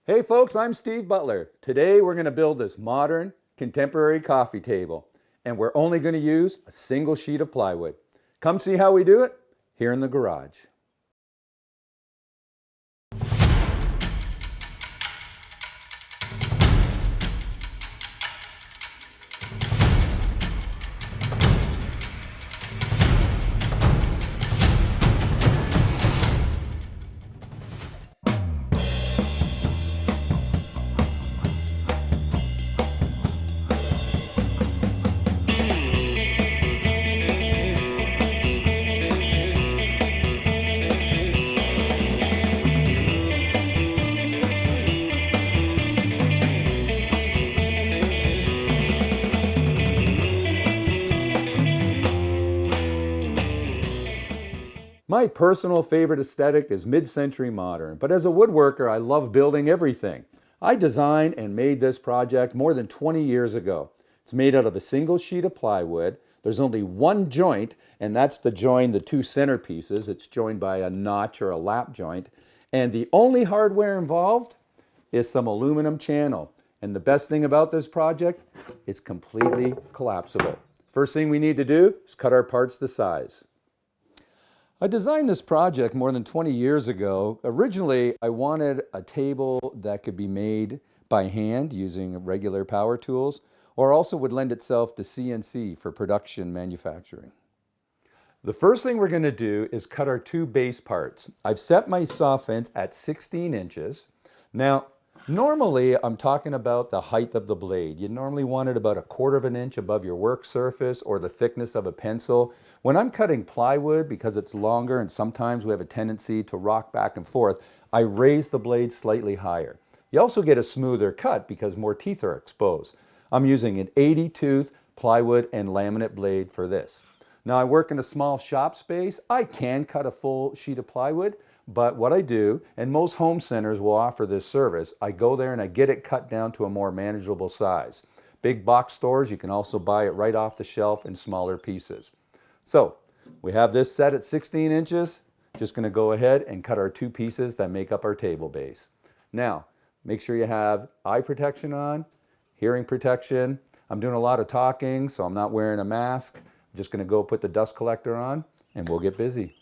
Hey folks, I'm Steve Butler. Today we're going to build this modern, contemporary coffee table, and we're only going to use a single sheet of plywood. Come see how we do it here in the garage. My personal favorite aesthetic is mid-century modern, but as a woodworker, I love building everything. I designed and made this project more than 20 years ago. It's made out of a single sheet of plywood. There's only one joint, and that's to join the two center pieces. It's joined by a notch or a lap joint. And the only hardware involved is some aluminum channel. And the best thing about this project, it's completely collapsible. First thing we need to do is cut our parts to size. I designed this project more than 20 years ago. Originally, I wanted a table that could be made by hand using regular power tools, or also would lend itself to CNC for production manufacturing. The first thing we're going to do is cut our two base parts. I've set my saw fence at 16 inches. Now, normally I'm talking about the height of the blade. You normally want it about 1/4 of an inch above your work surface or the thickness of a pencil. When I'm cutting plywood, because it's longer and sometimes we have a tendency to rock back and forth, I raise the blade slightly higher. You also get a smoother cut because more teeth are exposed. I'm using an 80 tooth plywood and laminate blade for this. Now I work in a small shop space. I can cut a full sheet of plywood, but what I do, and most home centers will offer this service, I go there and I get it cut down to a more manageable size. Big box stores, you can also buy it right off the shelf in smaller pieces. So we have this set at 16 inches. Just going to go ahead and cut our two pieces that make up our table base. Now, make sure you have eye protection on, hearing protection. I'm doing a lot of talking, so I'm not wearing a mask. I'm just going to go put the dust collector on and we'll get busy.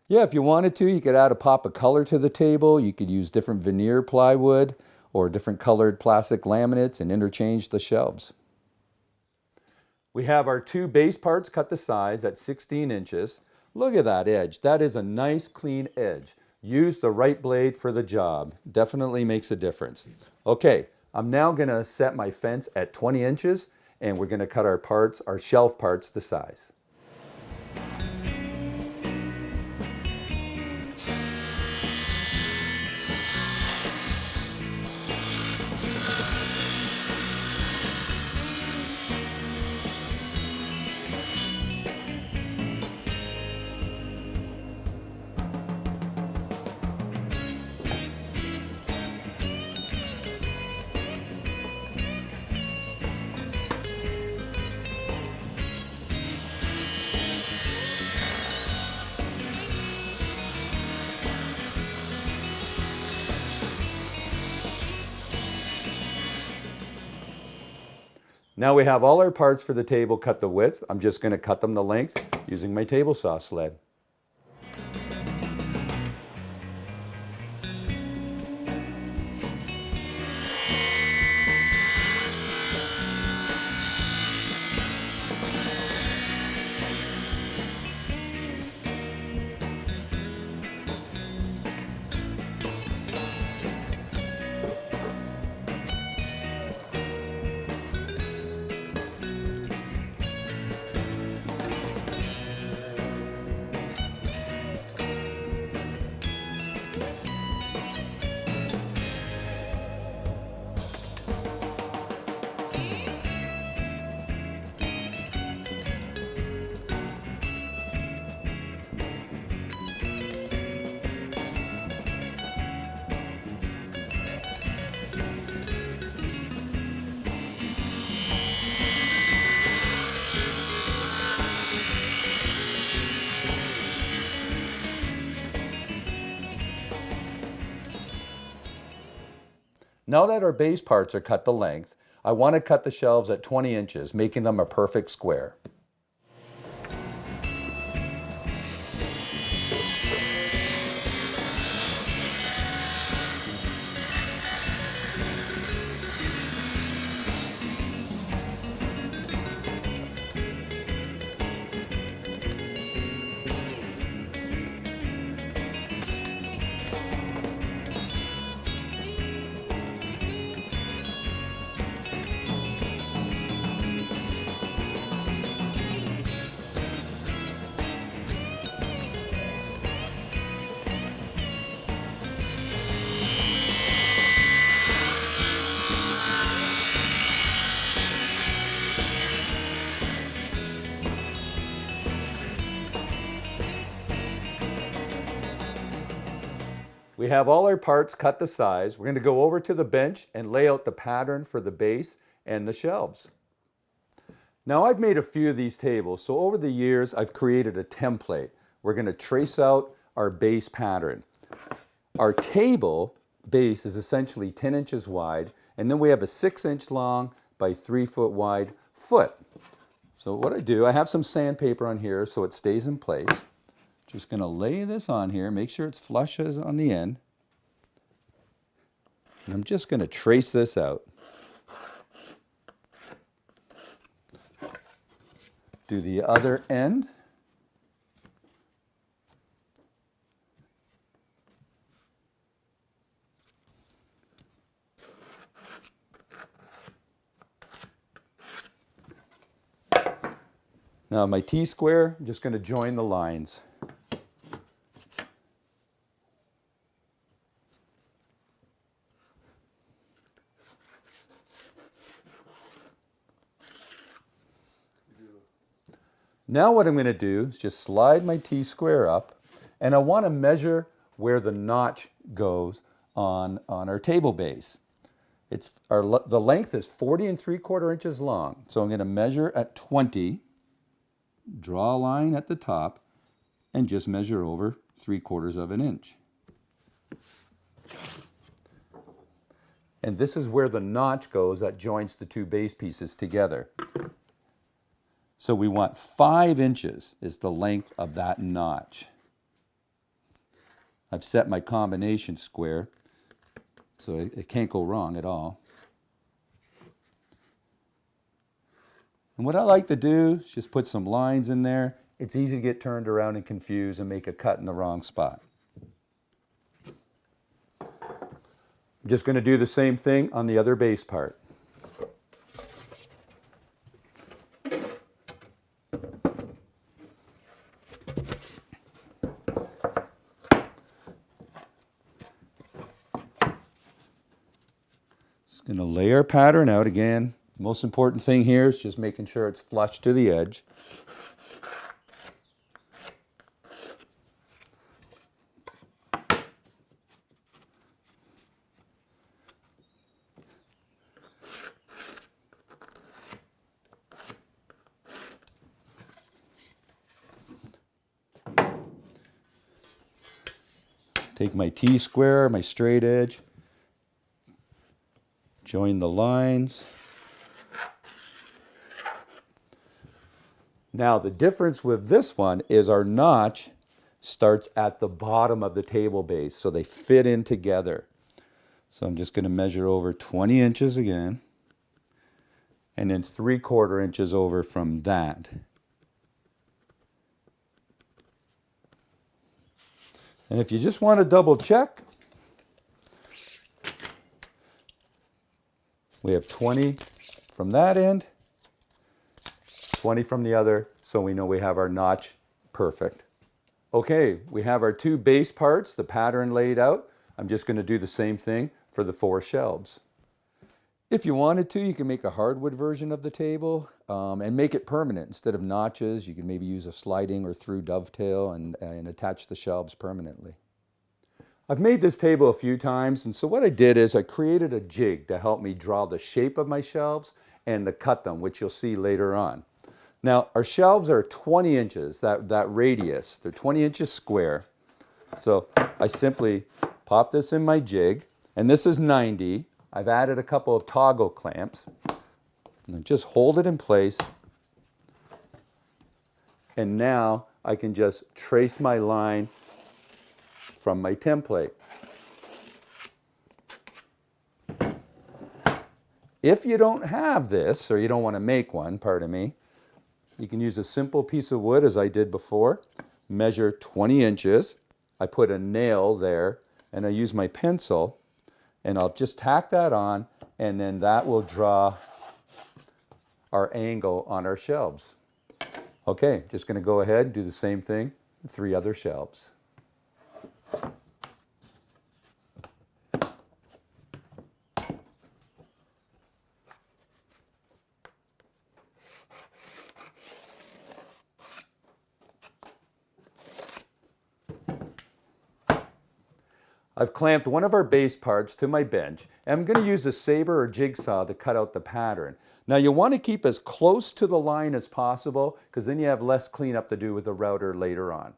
Yeah, if you wanted to, you could add a pop of color to the table. You could use different veneer plywood or different colored plastic laminates and interchange the shelves. We have our two base parts cut to size at 16 inches. Look at that edge. That is a nice clean edge. Use the right blade for the job. Definitely makes a difference. Okay, I'm now going to set my fence at 20 inches and we're going to cut our parts, our shelf parts to size. Now we have all our parts for the table cut the width. I'm just going to cut them the length using my table saw sled. Now that our base parts are cut to length, I want to cut the shelves at 20 inches, making them a perfect square. We have all our parts cut to size. We're going to go over to the bench and lay out the pattern for the base and the shelves. Now I've made a few of these tables, so over the years I've created a template. We're going to trace out our base pattern. Our table base is essentially 10 inches wide, and then we have a 6-inch long by 3-foot wide foot. So what I do, I have some sandpaper on here so it stays in place. Just going to lay this on here, make sure it's flush as on the end. And I'm just going to trace this out. Do the other end. Now my T-square, I'm just going to join the lines. Now what I'm going to do is just slide my T-square up, and I want to measure where the notch goes on our table base. The length is 40 3/4 inches long, so I'm going to measure at 20, draw a line at the top, and just measure over 3/4 of an inch. And this is where the notch goes that joins the two base pieces together. So we want 5 inches is the length of that notch. I've set my combination square, so it can't go wrong at all. And what I like to do is just put some lines in there. It's easy to get turned around and confused and make a cut in the wrong spot. I'm just going to do the same thing on the other base part. Just going to lay our pattern out again. The most important thing here is just making sure it's flush to the edge. Take my T-square, my straight edge, join the lines. Now the difference with this one is our notch starts at the bottom of the table base, so they fit in together. So I'm just going to measure over 20 inches again, and then 3/4 inches over from that. And if you just want to double check, we have 20 from that end, 20 from the other, so we know we have our notch perfect. Okay, we have our two base parts, the pattern laid out. I'm just going to do the same thing for the 4 shelves. If you wanted to, you can make a hardwood version of the table and make it permanent. Instead of notches, you can maybe use a sliding or through dovetail and attach the shelves permanently. I've made this table a few times, and so what I did is I created a jig to help me draw the shape of my shelves and to cut them, which you'll see later on. Now, our shelves are 20 inches, that radius. They're 20 inches square. So I simply pop this in my jig, and this is 90. I've added a couple of toggle clamps. And just hold it in place. And now I can just trace my line from my template. If you don't have this, or you don't want to make one, pardon me, you can use a simple piece of wood as I did before. Measure 20 inches. I put a nail there, and I use my pencil, and I'll just tack that on, and then that will draw our angle on our shelves. Okay, just going to go ahead and do the same thing with 3 other shelves. I've clamped one of our base parts to my bench, and I'm going to use a saber or jigsaw to cut out the pattern. Now you want to keep as close to the line as possible, because then you have less cleanup to do with the router later on.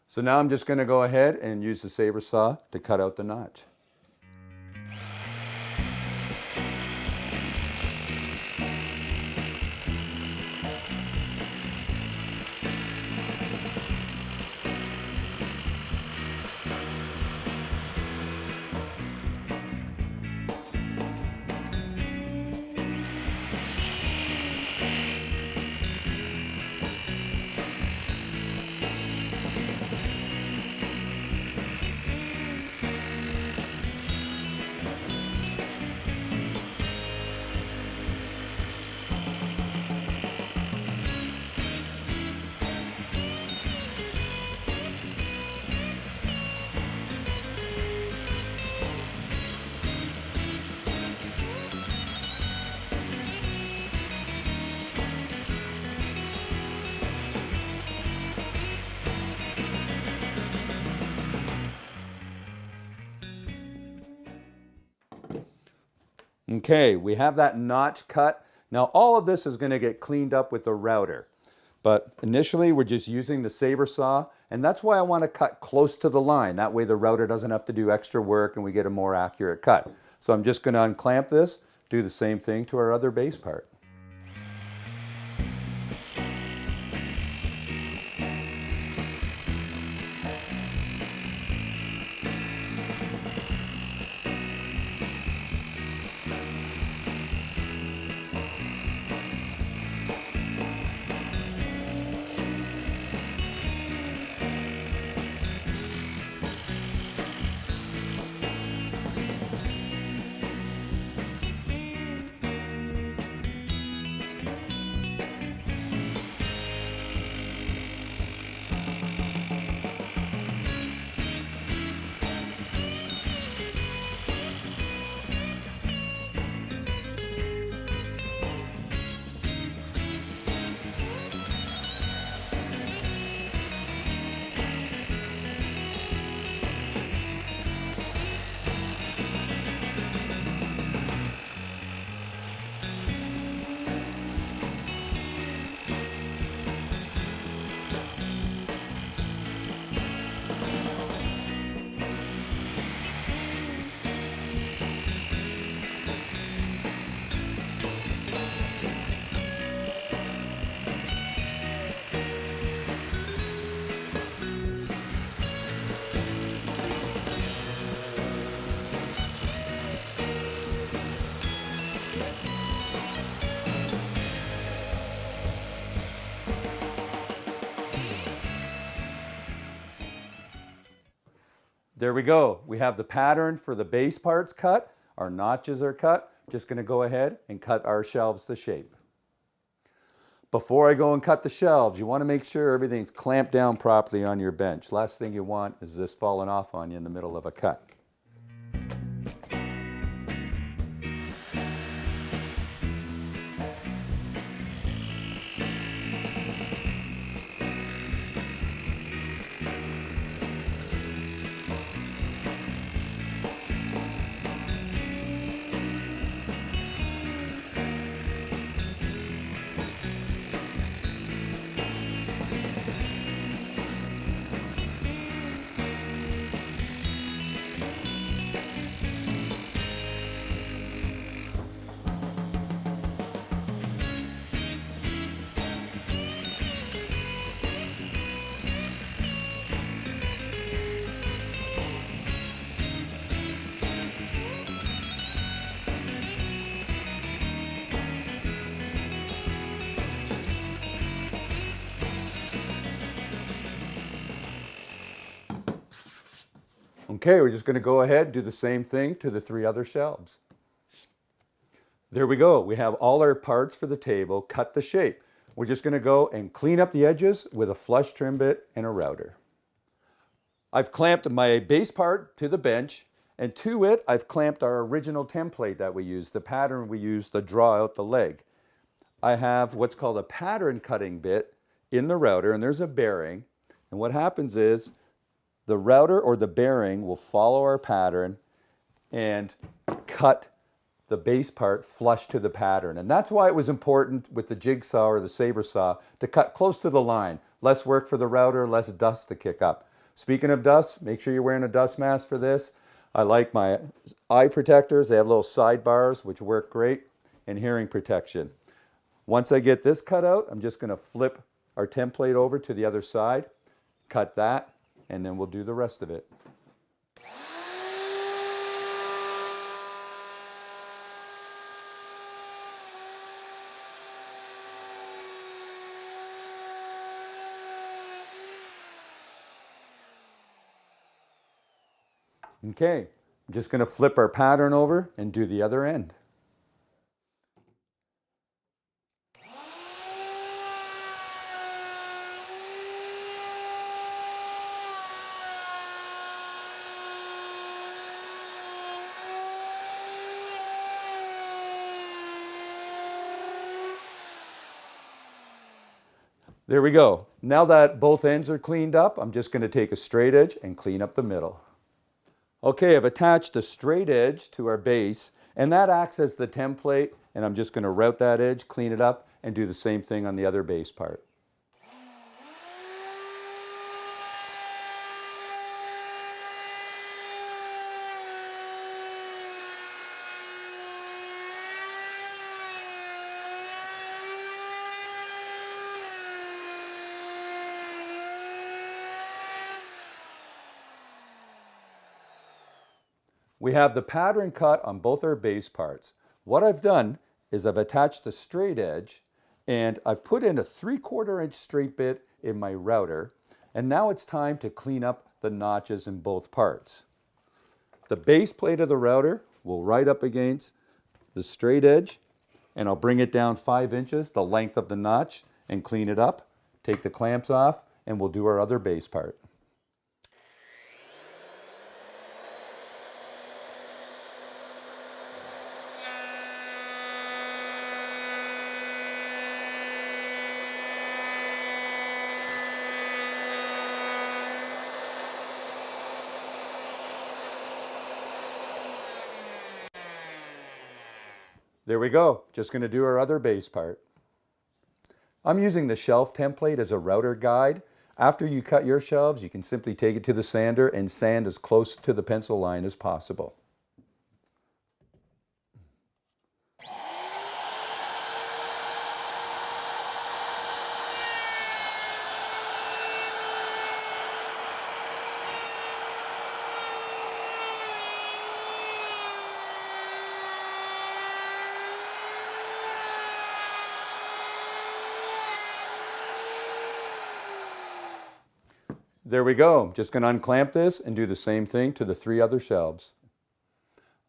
So now I'm just going to go ahead and use the saber saw to cut out the notch. Okay, we have that notch cut. Now all of this is going to get cleaned up with the router. But initially we're just using the saber saw, and that's why I want to cut close to the line. That way the router doesn't have to do extra work and we get a more accurate cut. So I'm just going to unclamp this, do the same thing to our other base part. There we go. We have the pattern for the base parts cut. Our notches are cut. Just going to go ahead and cut our shelves to shape. Before I go and cut the shelves, you want to make sure everything's clamped down properly on your bench. Last thing you want is this falling off on you in the middle of a cut. Okay, we're just going to go ahead and do the same thing to the 3 other shelves. There we go. We have all our parts for the table, cut the shape. We're just going to go and clean up the edges with a flush trim bit and a router. I've clamped my base part to the bench, and to it I've clamped our original template that we used, the pattern we used to draw out the leg. I have what's called a pattern cutting bit in the router, and there's a bearing, and what happens is the router or the bearing will follow our pattern and cut the base part flush to the pattern. And that's why it was important with the jigsaw or the saber saw to cut close to the line. Less work for the router, less dust to kick up. Speaking of dust, make sure you're wearing a dust mask for this. I like my eye protectors. They have little sidebars which work great, and hearing protection. Once I get this cut out, I'm just going to flip our template over to the other side, cut that, and then we'll do the rest of it. Okay, I'm just going to flip our pattern over and do the other end. There we go. Now that both ends are cleaned up, I'm just going to take a straight edge and clean up the middle. Okay, I've attached a straight edge to our base, and that acts as the template, and I'm just going to route that edge, clean it up, and do the same thing on the other base part. We have the pattern cut on both our base parts. What I've done is I've attached the straight edge, and I've put in a 3/4 inch straight bit in my router, and now it's time to clean up the notches in both parts. The base plate of the router will right up against the straight edge, and I'll bring it down 5 inches, the length of the notch, and clean it up, take the clamps off, and we'll do our other base part. There we go, just going to do our other base part. I'm using the shelf template as a router guide. After you cut your shelves, you can simply take it to the sander and sand as close to the pencil line as possible. There we go. Just going to unclamp this and do the same thing to the 3 other shelves.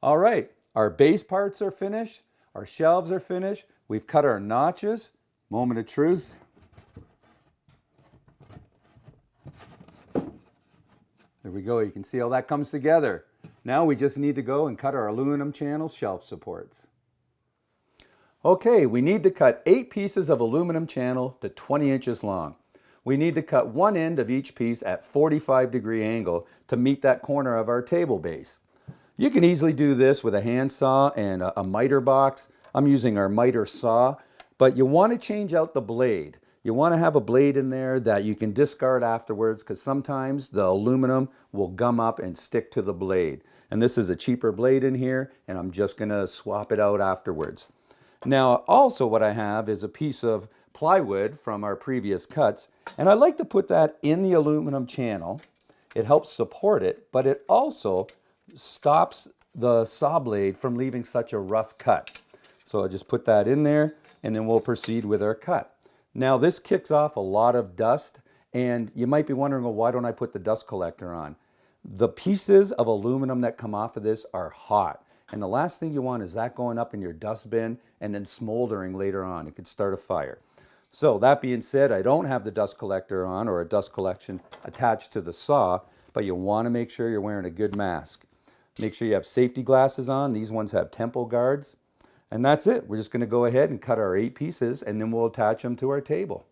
All right, our base parts are finished. Our shelves are finished. We've cut our notches. Moment of truth. There we go. You can see how that comes together. Now we just need to go and cut our aluminum channel shelf supports. Okay, we need to cut 8 pieces of aluminum channel to 20 inches long. We need to cut one end of each piece at 45-degree angle to meet that corner of our table base. You can easily do this with a handsaw and a miter box. I'm using our miter saw, but you want to change out the blade. You want to have a blade in there that you can discard afterwards, because sometimes the aluminum will gum up and stick to the blade. And this is a cheaper blade in here, and I'm just going to swap it out afterwards. Now, also what I have is a piece of plywood from our previous cuts, and I like to put that in the aluminum channel. It helps support it, but it also stops the saw blade from leaving such a rough cut. So I'll just put that in there, and then we'll proceed with our cut. Now this kicks off a lot of dust, and you might be wondering, well, why don't I put the dust collector on? The pieces of aluminum that come off of this are hot. And the last thing you want is that going up in your dustbin and then smoldering later on. It could start a fire. So that being said, I don't have the dust collector on or a dust collection attached to the saw, but you want to make sure you're wearing a good mask. Make sure you have safety glasses on. These ones have temple guards. And that's it. We're just going to go ahead and cut our 8 pieces and then we'll attach them to our table.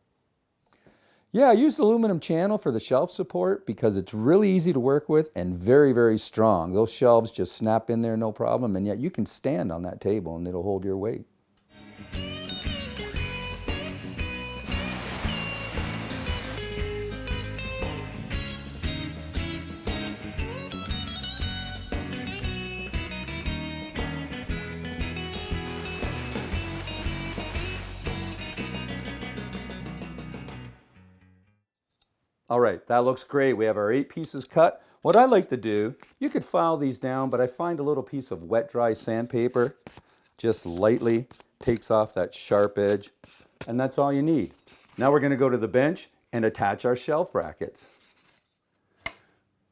Yeah, I used aluminum channel for the shelf support because it's really easy to work with and very, very strong. Those shelves just snap in there no problem, and yet you can stand on that table and it'll hold your weight. All right, that looks great. We have our 8 pieces cut. What I like to do, you could file these down, but I find a little piece of wet, dry sandpaper, just lightly takes off that sharp edge, and that's all you need. Now we're gonna go to the bench and attach our shelf brackets.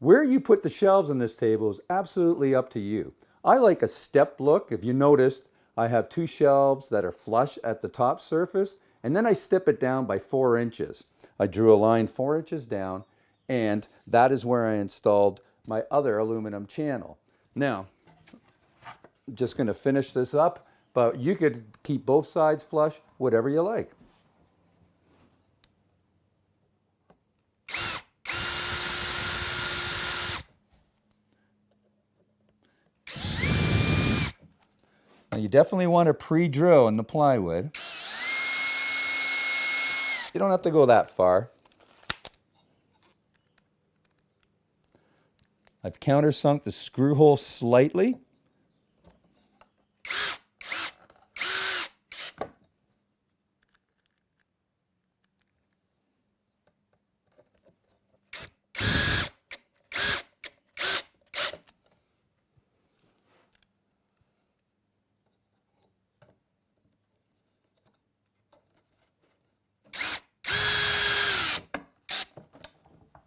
Where you put the shelves on this table is absolutely up to you. I like a stepped look. If you noticed, I have 2 shelves that are flush at the top surface, and then I step it down by 4 inches. I drew a line 4 inches down, and that is where I installed my other aluminum channel. Now, I'm just going to finish this up, but you could keep both sides flush, whatever you like. Now you definitely want to pre-drill in the plywood. You don't have to go that far. I've countersunk the screw hole slightly.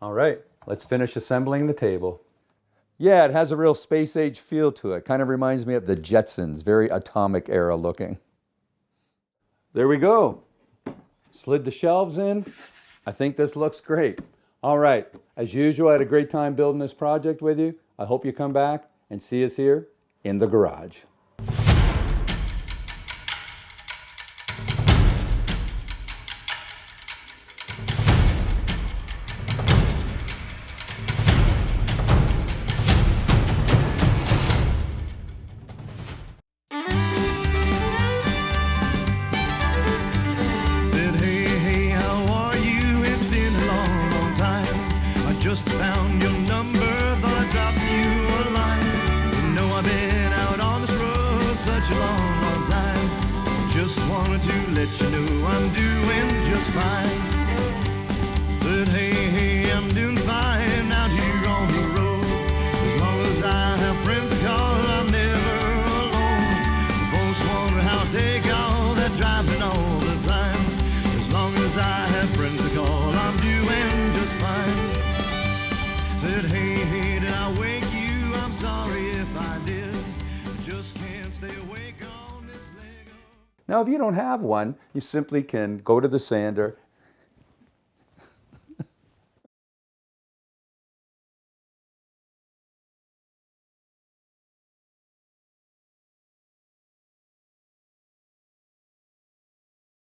All right, let's finish assembling the table. Yeah, it has a real space age feel to it. Kind of reminds me of the Jetsons, very atomic era looking. There we go. Slid the shelves in. I think this looks great. All right, as usual, I had a great time building this project with you. I hope you come back and see us here in the garage. Just found your number, thought I'd drop you a line. You know I've been out on this road such a long, long time. Just wanted to let you know I'm doing just fine. But hey, I'm doing fine out here on the road. As long as I have friends to call, I'm never alone. Folks wonder how I take all that driving all the time. As long as I have friends to call, I'm doing just fine. Said, hey, did I wake you? I'm sorry if I did. Just can't stay awake on this leg. Now, if you don't have one, you simply can go to the sander